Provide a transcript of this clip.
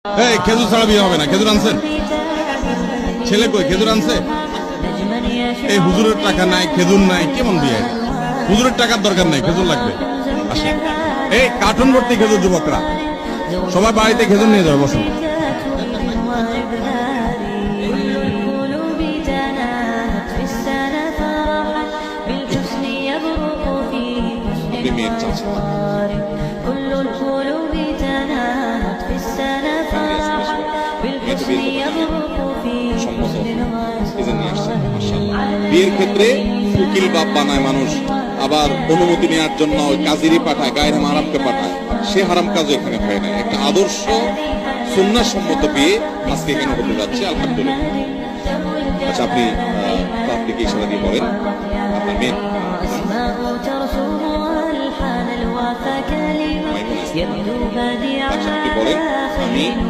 এই খেজুর ছাড়া বিয়ে হবে না। খেজুর আনছেন? ছেলে কই? খেজুর আনছে? এই হুজুরের টাকা নাই, খেজুর নাই, কেমন বিয়ে? হুজুরের টাকার দরকার নাই, খেজুর লাগবে। আসেন। এই কার্টুন ভর্তি খেজুর, যুবকরা সবাই বাড়িতে খেজুর নিয়ে যাবে। বসুন। মেয়ের চাচা বিয়ের ক্ষেত্রে উকিল বাপ বানায় মানুষ, আবার অনুমতি নেওয়ার জন্য কাজীরই পাঠায়, গায়ের হারামকে পাঠায়। সে হারাম কাজও এখানে হয় না। একটা আদর্শ সুন্নাহ সম্মত বিয়ে আজকে এখানে হতে যাচ্ছে, আলহামদুলিল্লাহ। আচ্ছা, আপনি কি ইশারা দিয়ে বলেন আপনার মেয়ে? আচ্ছা, আপনি বলেন আমি